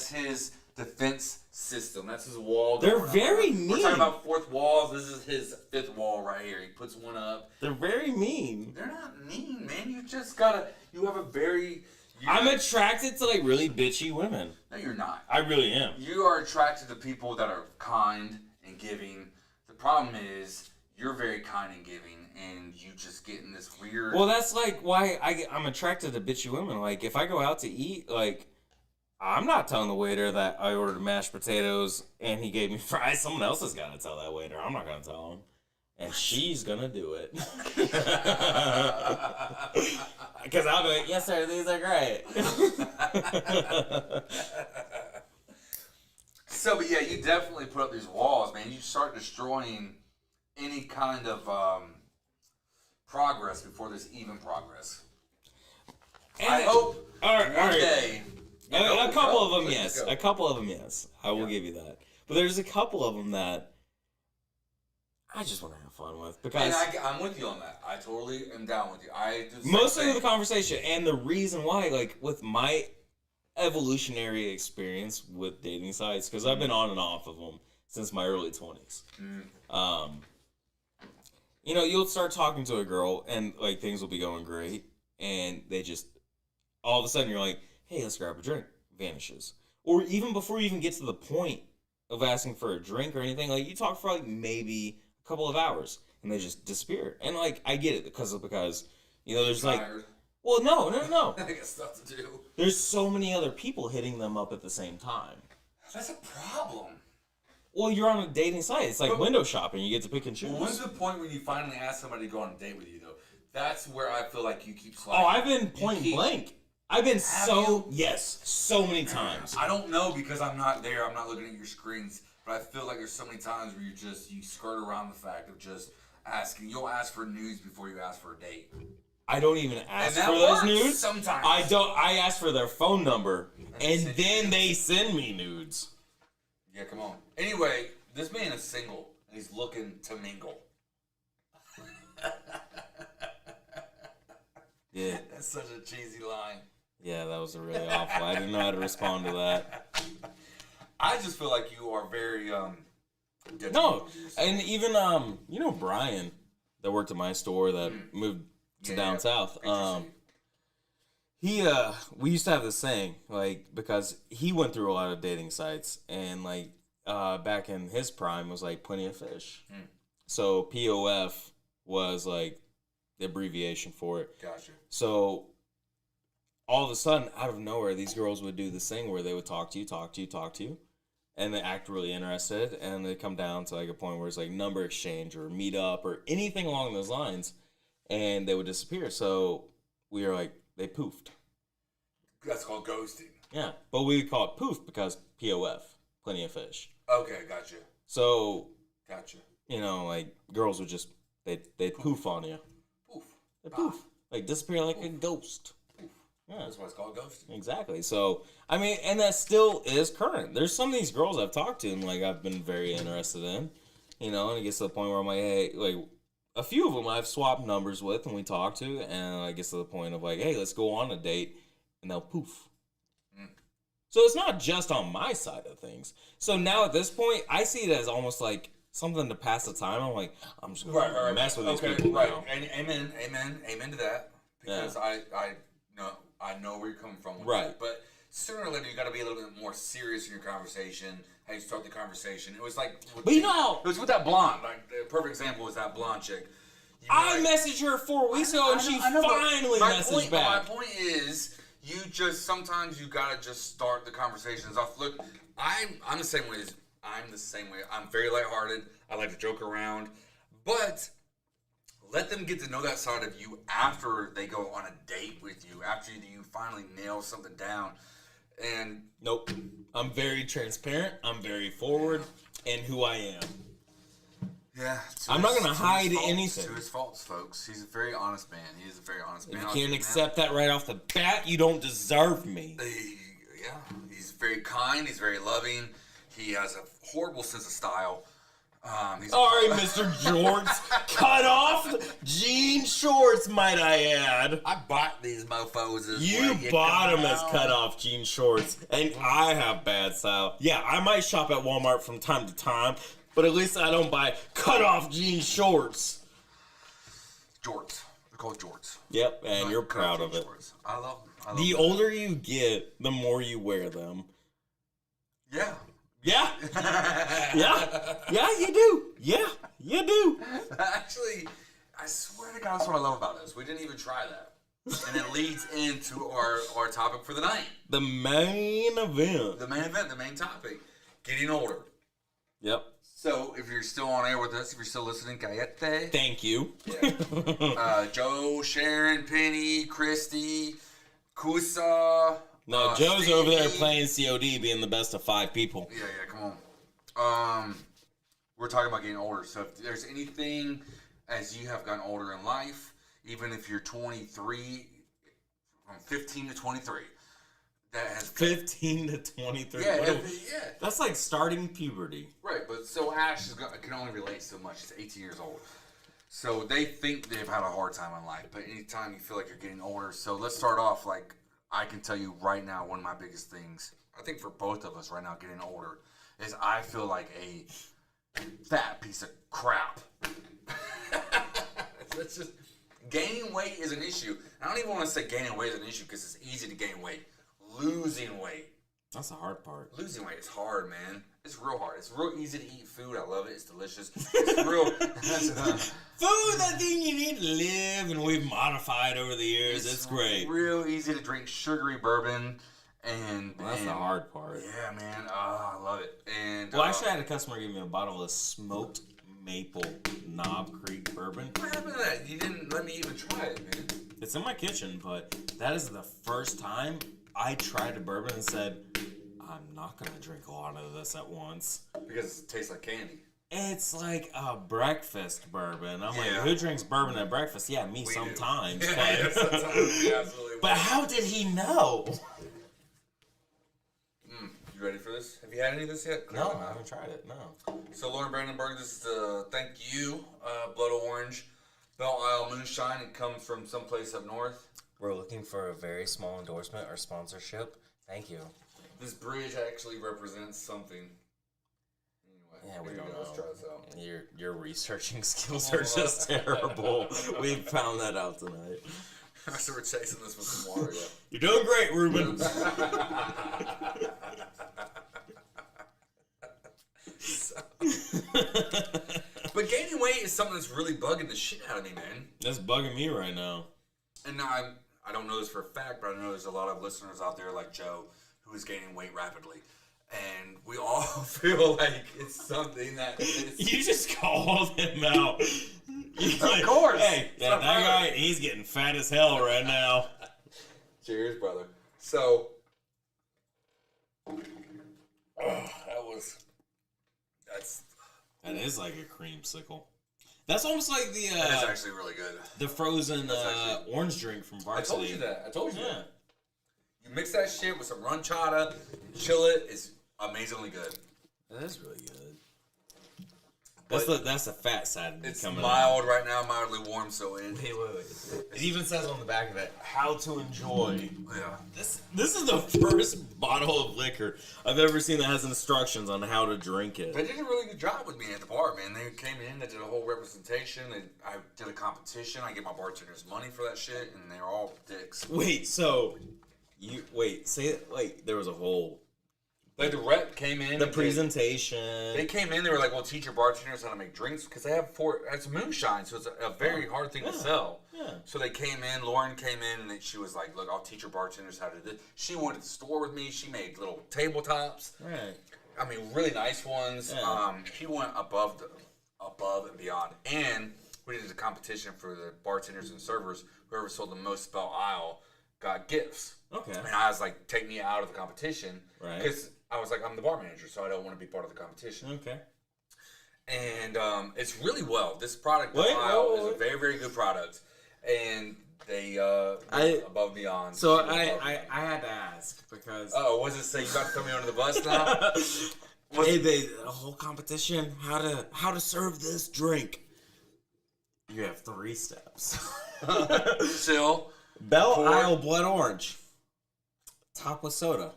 his defense system. That's his wall. They're going up. very We're mean. talking about fourth walls. This is his fifth wall right here. He puts one up. They're very mean. They're not mean, man. You just gotta. You have a very. I'm attracted to really bitchy women. No, you're not. I really am. You are attracted to people that are kind and giving. The problem is you're very kind and giving, and you just get in this weird. Well, that's why I'm attracted to bitchy women. If I go out to eat, I'm not telling the waiter that I ordered mashed potatoes and he gave me fries. Someone else has got to tell that waiter. I'm not going to tell him. And she's going to do it. Because I'll be like, yes, sir, these are great. So, but yeah, you definitely put up these walls, man. You start destroying any kind of progress before there's even progress. And I hope all right. day. A couple of them, Please yes. go. A couple of them, yes. I will give you that. But there's a couple of them that I just want to have fun with because And I'm with you on that. I totally am down with you. I do the same mostly thing. the conversation and the reason why, like with my evolutionary experience with dating sites, because I've been on and off of them since my early 20s. You know, you'll start talking to a girl and like things will be going great, and they just all of a sudden you're like, hey, let's grab a drink. Vanishes. Or even before you even get to the point of asking for a drink or anything, like you talk for like maybe a couple of hours and they just disappear. And like I get it because you know there's like, well, no. I got stuff to do. There's so many other people hitting them up at the same time. That's a problem. Well, you're on a dating site. It's like window shopping. You get to pick and choose. Well, when's the point when you finally ask somebody to go on a date with you, though? That's where I feel like you keep sliding. Oh, I've been point blank. I've been so many times. I don't know because I'm not there. I'm not looking at your screens. But I feel like there's so many times where you skirt around the fact of just asking. You'll ask for nudes before you ask for a date. I don't even ask And that for those works nudes. sometimes. I don't. I ask for their phone number, and then they send me nudes. Yeah, come on. Anyway, this man is single, and he's looking to mingle. Yeah. That's such a cheesy line. Yeah, that was really awful. I didn't know how to respond to that. I just feel like you are very No, and even you know Brian that worked at my store that moved to down south. We used to have this saying, like, because he went through a lot of dating sites, and like back in his prime was like plenty of fish. So POF was like the abbreviation for it. Gotcha. So all of a sudden, out of nowhere, these girls would do this thing where they would talk to you, and they act really interested, and they come down to like a point where it's like number exchange or meet up or anything along those lines, and they would disappear. So we were like, they poofed. That's called ghosting. Yeah, but we would call it poof because POF, plenty of fish. Okay, gotcha. So, Gotcha. you know, like girls would just they'd poof on you. Poof. They poof, like disappear like a ghost. Yeah. That's why it's called ghosting. Exactly. So, I mean, and that still is current. There's some of these girls I've talked to and, like, I've been very interested in, you know, and it gets to the point where I'm like, hey, like, a few of them I've swapped numbers with and we talk to, and it gets to the point of, like, hey, let's go on a date, and they'll poof. So it's not just on my side of things. So now at this point, I see it as almost like something to pass the time. I'm like, I'm just going to mess with these people now. And amen to that. Because I know where you're coming from with Right. that. But sooner or later, you got to be a little bit more serious in your conversation. How you start the conversation. It was like, But you know how- it was with that blonde. Like the perfect example was that blonde chick. I messaged her 4 weeks ago, and she finally messaged back. My point is, you just sometimes you gotta just start the conversations off. Look, I'm the same way. I'm very lighthearted. I like to joke around, but let them get to know that side of you after they go on a date with you. After you finally nail something down, and Nope. I'm very transparent. I'm very forward in who I am. yeah, I'm not gonna hide anything. To his faults, folks. He's a very honest man. He is a very honest man. If you can't accept that right off the bat, you don't deserve me. Yeah, he's very kind. He's very loving. He has a horrible sense of style. Sorry, Mr. Jorts. Cut off jean shorts, might I add. I bought these mofos. You bought them as cut off jean shorts, and I have bad style. Yeah, I might shop at Walmart from time to time, but at least I don't buy cut off jean shorts. Jorts. They're called jorts. Yep, and you're proud of it. Shorts. I love them. The older you get, the more you wear them. Yeah. Yeah. Yeah, you do. Yeah, you do. Actually, I swear to God, that's what I love about this. We didn't even try that. And it leads into our topic for the night. The main event. The main topic. Getting older. Yep. So, if you're still on air with us, if you're still listening, Cayete. Thank you. Yeah. Joe, Sharon, Penny, Christy, Kusa. No, Joe's Stevie. over there playing COD, being the best of 5 people. Yeah, come on. We're talking about getting older. So if there's anything as you have gotten older in life, even if you're 23, from 15 to 23, that has 15 to 23. Yeah, That's like starting puberty. Right, but so Ash can only relate so much. She's 18 years old. So they think they've had a hard time in life, but anytime you feel like you're getting older. So let's start off, like, I can tell you right now, one of my biggest things, I think for both of us right now getting older, is I feel like a fat piece of crap. That's just, gaining weight is an issue. I don't even want to say gaining weight is an issue because it's easy to gain weight. Losing weight. That's the hard part. Losing weight is hard, man. It's real hard. It's real easy to eat food. I love it. It's delicious. It's real. Food, that thing you need to live, and we've modified over the years. It's great. Real easy to drink sugary bourbon, and that's the hard part. Yeah, man. I love it. And well, actually, I had a customer give me a bottle of smoked maple Knob Creek bourbon. What happened to that? You didn't let me even try it, man. It's in my kitchen, but that is the first time I tried a bourbon and said, I'm not going to drink a lot of this at once. Because it tastes like candy. It's like a breakfast bourbon. I'm like, who drinks bourbon at breakfast? Yeah, me we sometimes. But, sometimes. Yeah, absolutely. But how did he know? You ready for this? Have you had any of this yet? No, I haven't tried it. No. So Lauren Brandenburg, this is the thank you, Blood Orange, Belle Isle Moonshine. It comes from someplace up north. We're looking for a very small endorsement or sponsorship. Thank you. This bridge actually represents something. Anyway, Yeah, we here you don't go. Let's know. try this out. Your researching skills are just terrible. We found that out tonight. So we're chasing this with some water, yeah. You're doing great, Ruben. But gaining weight is something that's really bugging the shit out of me, man. That's bugging me right now. And I don't know this for a fact, but I know there's a lot of listeners out there like Joe who is gaining weight rapidly. And we all feel like it's something that is... You just called him out. Of course. Hey, yeah, that guy, he's getting fat as hell right now. Cheers, brother. So, That is like a creamsicle. That's almost like the that is actually really good. the frozen orange drink from I Varsity. told you that. I told you Yeah. that. You mix that shit with some ranchada, chill it, it's amazingly good. That is really good. That's the fat side of me It's coming mild right now, mildly warm, so it... Wait. It even says on the back of it, how to enjoy. Yeah. This is the first bottle of liquor I've ever seen that has instructions on how to drink it. They did a really good job with me at the bar, man. They came in, they did a whole representation. I did a competition. I get my bartenders money for that shit, and they're all dicks. Wait, so say it like there was a whole Like the rep came in. the presentation. They came in. They were like, "Well, teach your bartenders how to make drinks because they have It's moonshine, so it's a very hard thing to sell." Yeah. So they came in. Lauren came in, and she was like, "Look, I'll teach your bartenders how to do this." She went to the store with me. She made little tabletops. Right. I mean, really nice ones. Yeah. She went above and beyond, and we did a competition for the bartenders and servers. Whoever sold the most Belle Isle got gifts. Okay. And I was like, take me out of the competition. Right. Because I was like, I'm the bar manager, so I don't want to be part of the competition. Okay. And it's really well. This product Wait. is a very, very good product. And they went above and beyond. So She went above I and beyond. had to ask because Oh, was it say you about to throw me under the bus now? a whole competition how to serve this drink. You have 3 steps. Still. Belle Pour. Isle Blood Orange. Top with soda.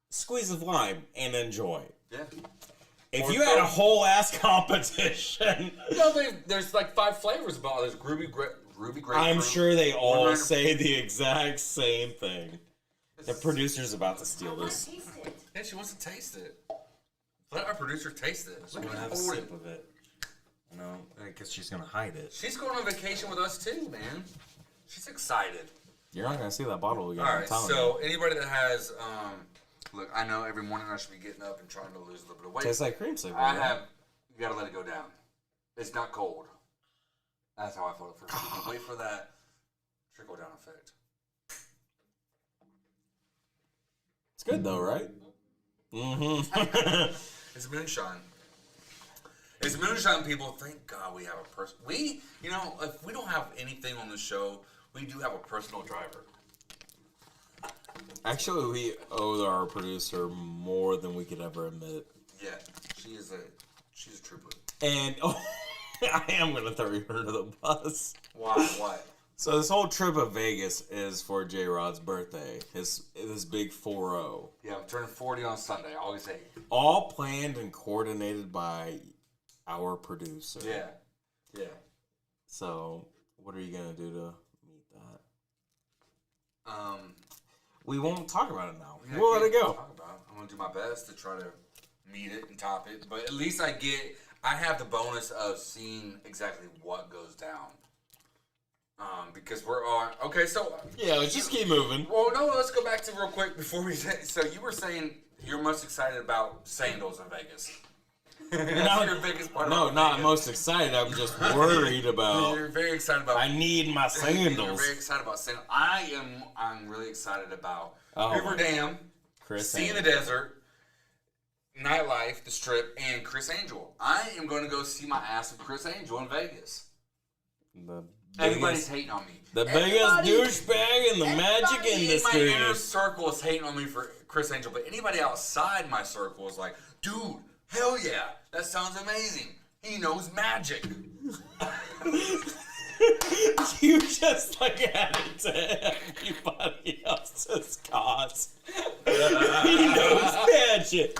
Squeeze of lime and enjoy. Yeah. If Or you had a throw- whole ass competition, No, there's like 5 flavors about it. There's ruby grapefruit. I'm sure they all 100 say the exact same thing. The producer's about to I steal want this. to taste it. Yeah, she wants to taste it. Let our producer taste it. I'm gonna have a sip of it. No, because she's gonna hide it. She's going on vacation with us too, man. She's excited. You're not gonna see that bottle again. All I'm right, telling so anybody that has, look, I know every morning I should be getting up and trying to lose a little bit of weight. Tastes like creamsicle. You gotta let it go down. It's not cold. That's how I felt at first. Wait for that trickle down effect. It's good though, right? Mm-hmm. It's moonshine. It's moonshine people. Thank God we have a person. We, you know, if we don't have anything on the show, we do have a personal driver. Actually, we owe our producer more than we could ever admit. Yeah, she's a trooper. And I am going to throw you under the bus. Why? Why? So this whole trip of Vegas is for J-Rod's birthday. His big 4-0. Yeah, I'm turning 40 on Sunday. I always say. All planned and coordinated by our producer. Yeah. Yeah. So, what are you going to do to meet that? We won't talk about it now. Yeah, We'll let it go. Talk about it. I'm gonna do my best to try to meet it and top it, but at least I have the bonus of seeing exactly what goes down. Because we're on. Okay, so Yeah, let's just keep moving. well, no, let's go back to real quick before we say. So you were saying you're most excited about sandals in Vegas. That's your biggest part. No, about not Vegas. most excited. I'm just worried about. You're very excited about. I need my You're sandals. very excited about sandals. I'm really excited about Oh, River Dam, Chris Sea in the Angel. Desert, Nightlife, The Strip, and Chris Angel. I am going to go see my ass with Chris Angel in Vegas. The Everybody's biggest, hating on me. the biggest douchebag in the magic Everybody industry. in my inner circle is hating on me for Chris Angel, but anybody outside my circle is like, dude, hell yeah, that sounds amazing. He knows magic. You just like added to everybody else's cause. He knows magic.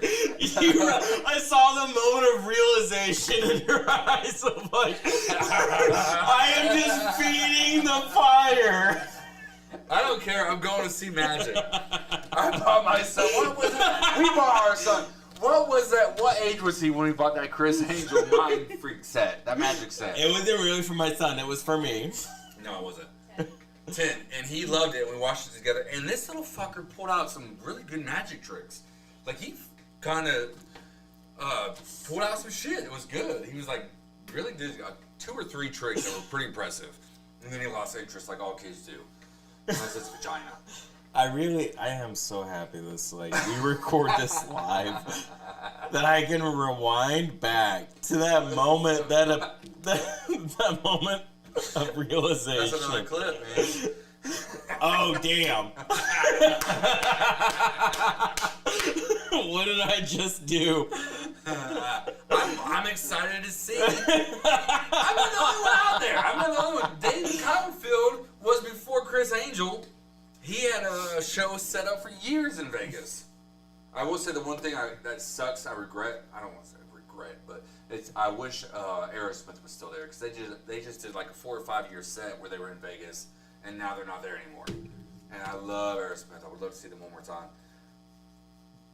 I saw the moment of realization in your eyes of like, I am just feeding the fire. I don't care. I'm going to see magic. I bought my son. What was it? We bought our son. What was that? What age was he when we bought that Chris Angel Mind Freak set? That magic set. It wasn't really for my son. It was for me. No, it wasn't. 10. And he loved it. We watched it together. And this little fucker pulled out some really good magic tricks. Like, he kind of pulled out some shit. It was good. He was like, really did 2 or 3 tricks that were pretty impressive. And then he lost interest like all kids do. Unless it's vagina. I am so happy this, like, we record this live, that I can rewind back to that moment, that moment of realization. That's another clip, man. Oh, damn. What did I just do? I'm excited to see it. I'm the only one out there. I'm the only one. David Copperfield was before Chris Angel. He had a show set up for years in Vegas. I will say the one thing that sucks, I regret. I don't want to say regret, but I wish Aerosmith was still there because they just did like a 4 or 5 year set where they were in Vegas, and now they're not there anymore. And I love Aerosmith. I would love to see them one more time.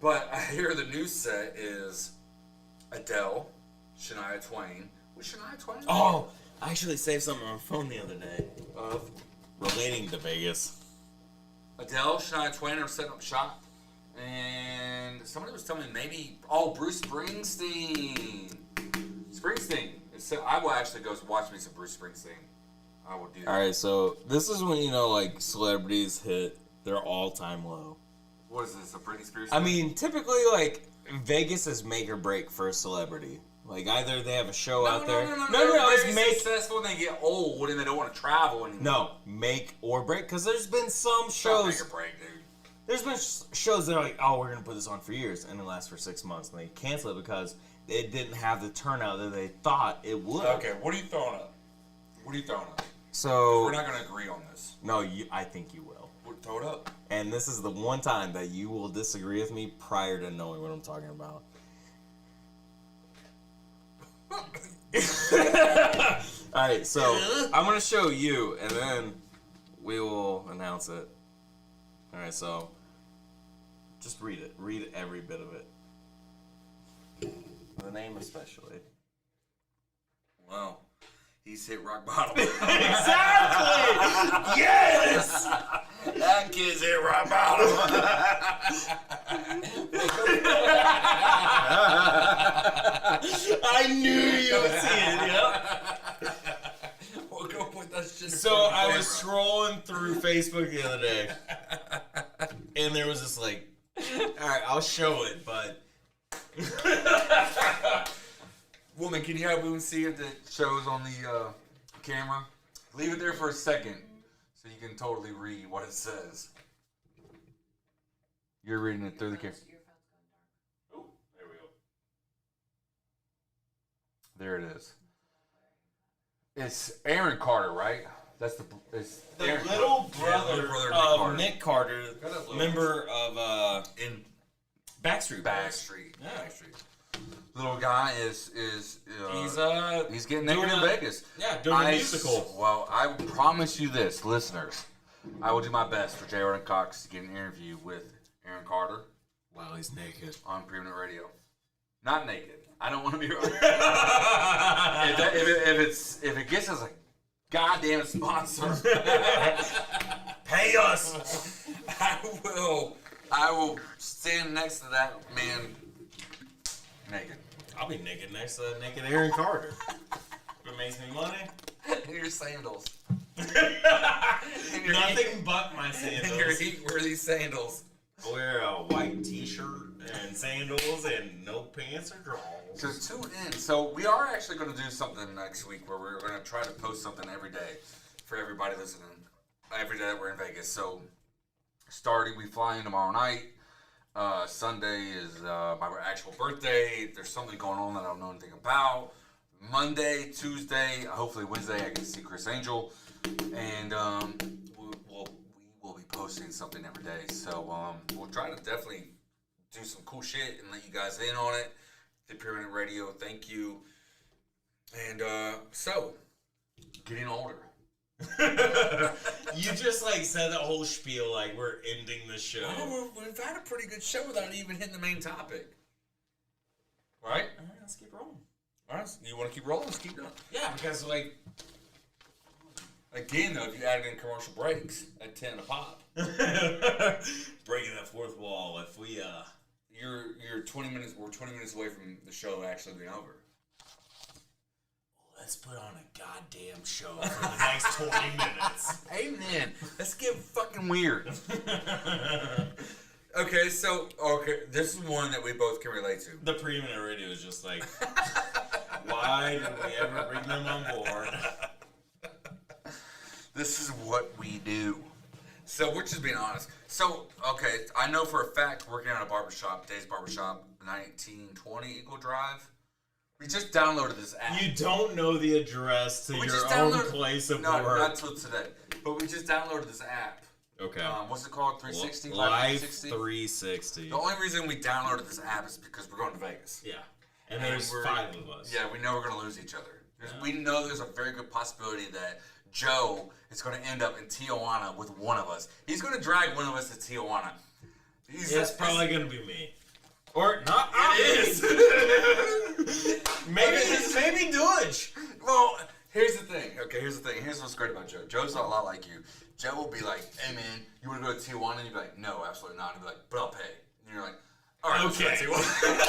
But I hear the new set is Adele, Shania Twain. Was Shania Twain? Oh, I actually saved something on my phone the other day. Relating to Vegas. Adele, Shania Twain are setting up shop. And somebody was telling me maybe, Bruce Springsteen. I will actually go watch me some Bruce Springsteen. I will do that. Alright, so this is when, you know, like, celebrities hit their all-time low. What is this, a Britney Spears I song? mean, typically, like, Vegas is make or break for a celebrity. Like, either they have a show out there. No, it's very make. successful and they get old and they don't want to travel anymore. No, make or break. Because there's been some It's not shows. make or break, dude. There's been shows that are like, oh, we're going to put this on for years. And it lasts for 6 months. And they cancel it because it didn't have the turnout that they thought it would. Okay, what are you throwing up? So. We're not going to agree on this. No, I think you will. Throw it up. And this is the one time that you will disagree with me prior to knowing what I'm talking about. Alright, so I'm going to show you, and then we will announce it. Alright, so just read it. Read every bit of it. The name especially. Wow. He's hit rock bottom. Exactly! Yes! That kid's hit rock bottom. I knew you would see it, yep. We'll go put that shit in So front of I the was camera. scrolling through Facebook the other day, and there was this like, all right, I'll show it, but Woman, can you have Boone see if the shows on the camera? Leave it there for a second so you can totally read what it says. You're reading it through the camera. Oh, there we go. There it is. It's Aaron Carter, right? That's it's The Aaron little Carter. brother, Yeah, of Nick Carter, Got that little- member of in Backstreet Boys. Backstreet. Yeah. Backstreet. Little guy is he's getting naked doing in a- Vegas. Yeah, doing a musical. Well, I promise you this, listeners. I will do my best for J. Jordan Cox to get an interview with Aaron Carter Wow, he's naked. on Preeminent Radio. Not naked. I don't want to be wrong. if it gets us a goddamn sponsor, Pay us. I will stand next to that man naked. I'll be naked next to that naked Aaron Carter. If it makes me money. In your sandals. Nothing but my In your sandals. heat-worthy sandals. I wear a white t-shirt and sandals and no pants or drawers. So tune in. So we are actually going to do something next week where we're going to try to post something every day for everybody listening. Every day that we're in Vegas. So starting, we fly in tomorrow night. Sunday is my actual birthday. If there's something going on that I don't know anything about. Monday, Tuesday, hopefully Wednesday, I can see Chris Angel, and we will be posting something every day. So we'll try to definitely do some cool shit and let you guys in on it. The Preeminent Radio, thank you. And so, getting older. You just like said that whole spiel like we're ending the show. Oh, we've had a pretty good show without even hitting the main topic. Right? All right, let's keep rolling. All right, you want to keep rolling? Let's keep going. Yeah, because like Again, though, if you added in commercial breaks at 10 a pop, breaking that fourth wall. If we you're 20 minutes. We're 20 minutes away from the show actually being over. let's put on a goddamn show for the next 20 minutes. Amen. Let's get fucking weird. Okay, so this is one that we both can relate to. The Preeminent Radio is just like, why did we ever bring them on board? This is what we do. So we're just being honest. So, okay, I know for a fact working at a barbershop, Dave's Barbershop, 1920 Eagle Drive. We just downloaded this app. You don't know the address to We your just own downloaded- place of No, work. not till today. But we just downloaded this app. Okay. What's it called? 360? Live 360? 360. The only reason we downloaded this app is because we're going to Vegas. Yeah. And there's we're- 5 of us. Yeah, we know we're going to lose each other. We know there's a very good possibility that Joe is going to end up in Tijuana with one of us. He's going to drag one of us to Tijuana. It's probably going to be me. Or not. It is. maybe Dodge. Well, here's the thing. Okay, here's the thing. Here's what's great about Joe. Joe's a lot like you. Joe will be like, hey, man, you want to go to Tijuana? And you'll be like, no, absolutely not. And he'll be like, but I'll pay. And you're like, all right, Okay. let's go to Tijuana.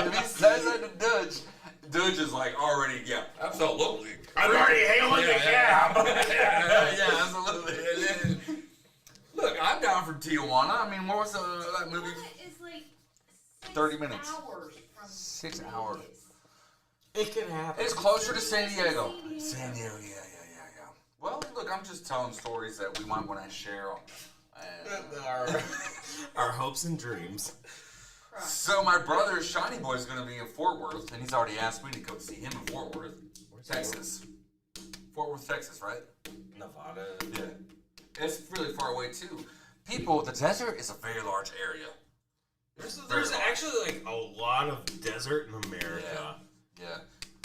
If he says that to Dudge is like already, yeah, absolutely. I'm already hailing the cab. Yeah, absolutely. Look, I'm down for Tijuana. I mean, what was that movie? It's like 30 minutes. Hours from 6 hours. It can happen. It's closer to San Diego. San Diego, yeah. Well, look, I'm just telling stories that we might want to share. Our hopes and dreams. So my brother, Shiny Boy, is going to be in Fort Worth, and he's already asked me to come see him in Fort Worth, Texas. Fort Worth, Texas, right? Nevada. Yeah. It's really far away, too. People, the desert is a very large area. There's actually like a lot of desert in America. Yeah.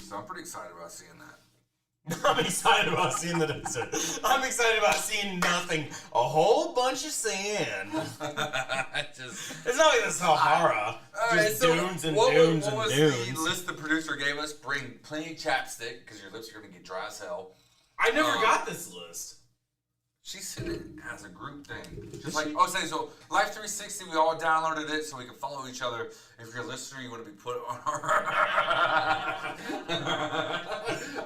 So I'm pretty excited about seeing that. I'm excited about seeing the desert. I'm excited about seeing nothing. A whole bunch of sand. It's not like the Sahara. Just dunes and dunes what and was dunes. the list the producer gave us? Bring plenty of chapstick, because your lips are going to get dry as hell. I never got this list. She said it as a group thing. Just like, so Life 360, we all downloaded it so we can follow each other. If you're a listener, you want to be put on our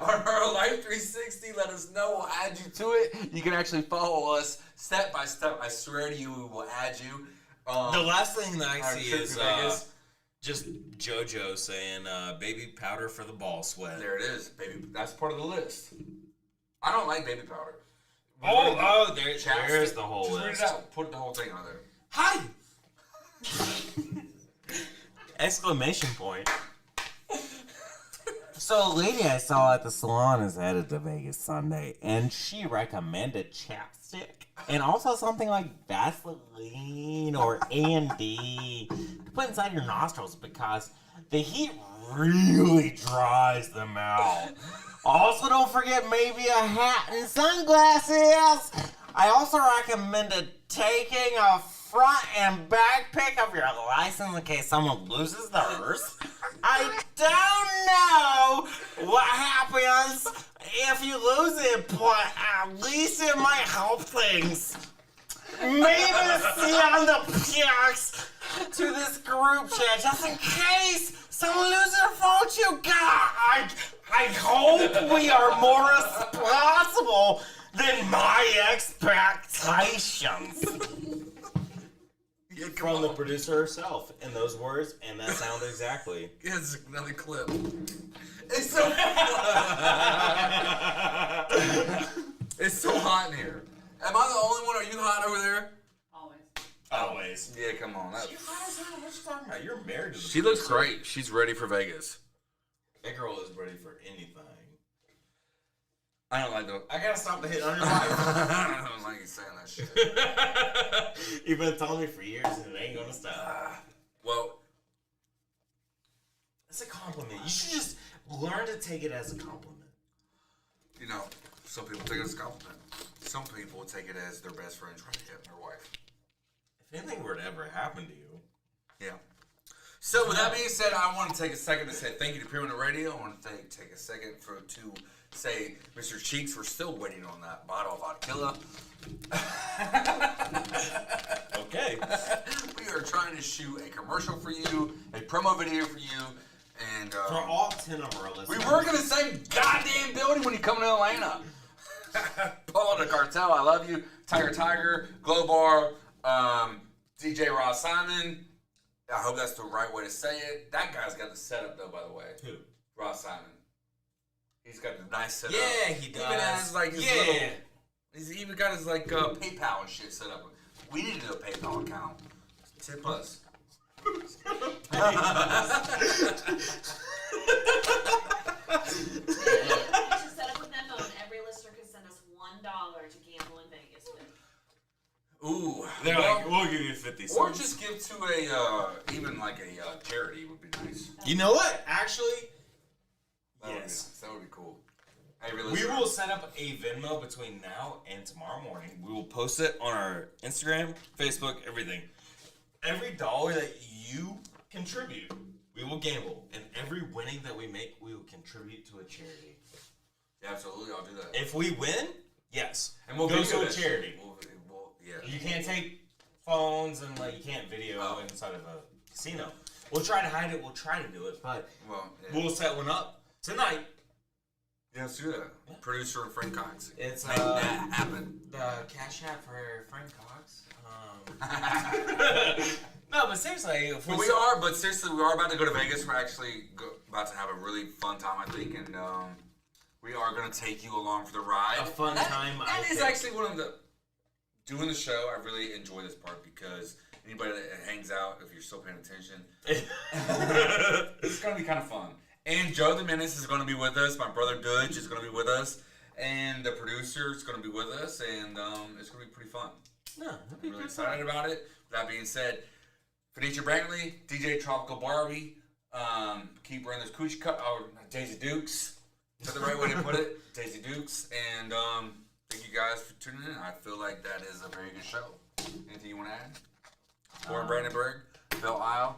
on our Life 360, let us know. We'll add you to it. You can actually follow us step by step. I swear to you, we will add you. The last thing that I our see trip is to Vegas. just JoJo saying baby powder for the ball sweat. There it is, baby. That's part of the list. I don't like baby powder. There's the whole Just list. read it out. Put the whole thing on there. Hi! Exclamation point. So a lady I saw at the salon is headed to Vegas Sunday, and she recommended chapstick and also something like Vaseline or A&D to put inside your nostrils because the heat really dries them out. Also, don't forget maybe a hat and sunglasses. I also recommended taking a front and back pic of your license in case someone loses theirs. I don't know what happens if you lose it, but at least it might help things. Maybe see on the pics to this group chat just in case someone loses their phone too. God, I hope we are more responsible than my expectations. From the producer herself in those words and that sound exactly. Here's another clip. It's so it's so hot in here. Am I the only one? Are you hot over there? Always. Yeah, come on. What you talking about? You're married to the She looks producer. great. She's ready for Vegas. That girl is ready for anything. I don't like the. I gotta stop the hit on your wife. I don't like you saying that shit. You've been telling me for years and it ain't gonna stop. Well, It's a compliment. You should just learn to take it as a compliment. you know, some people take it as a compliment. Some people take it as their best friend trying to hit their wife. If anything were to ever happen to you. Yeah. So with that being said, I want to take a second to say thank you to Preeminent Radio. I want to take a second to say, Mr. Cheeks, we're still waiting on that bottle of vodka. Okay. We are trying to shoot a commercial for you, a promo video for you, and For all 10 of our listeners. we work in the same goddamn building when you come to Atlanta. Paul the Cartel, I love you. Tiger, Glow Bar, DJ Ross Simon. I hope that's the right way to say it. That guy's got the setup though, by the way. Who? Ross Simon. He's got the nice setup. Yeah, he does. Even has like his Yeah. little. He's even got his like PayPal and shit set up. We need to do a PayPal account. Tip us. We should set up a memo and every listener could send us $1 to gamble in Vegas with. Ooh. They're Well, like, we'll give you 50 cents. or just give to a even like a charity would be nice. You know what? Actually, That would be yes. nice. That would be cool. Hey, We listener. will set up a Venmo between now and tomorrow morning. We will post it on our Instagram, Facebook, everything. Every dollar that you contribute, we will gamble. And every winning that we make, we will contribute to a charity. Yeah, absolutely, I'll do that. If we win, yes. And we'll go video to a that charity. shit. Yeah. You can't take phones and like you can't video inside of a casino. We'll try to hide it. We'll try to do it, but Well, yeah. we'll set one up tonight. Yeah, let's do that. Yeah. Producer Frank Cox. It's Make that happen. the Cash App for Frank Cox. No, but seriously, if But but seriously, we are about to go to Vegas. We're actually about to have a really fun time, I think, and we are going to take you along for the ride. A fun time, I That is think. actually one of the doing the show. I really enjoy this part because anybody that hangs out, if you're still paying attention, it's going to be kind of fun. And Joe the Menace is going to be with us. My brother Dudge is going to be with us, and the producer is going to be with us, and it's going to be pretty fun. No, that'd be I'm really good. excited about it. That being said, Phoenicia Brantley, DJ Tropical Barbie, keep wearing this coochie cut, or Daisy Dukes. Is that the right way to put it? Daisy Dukes. And thank you guys for tuning in. I feel like that is a very good show. Anything you want to add? Warren Brandenburg, Belle Isle,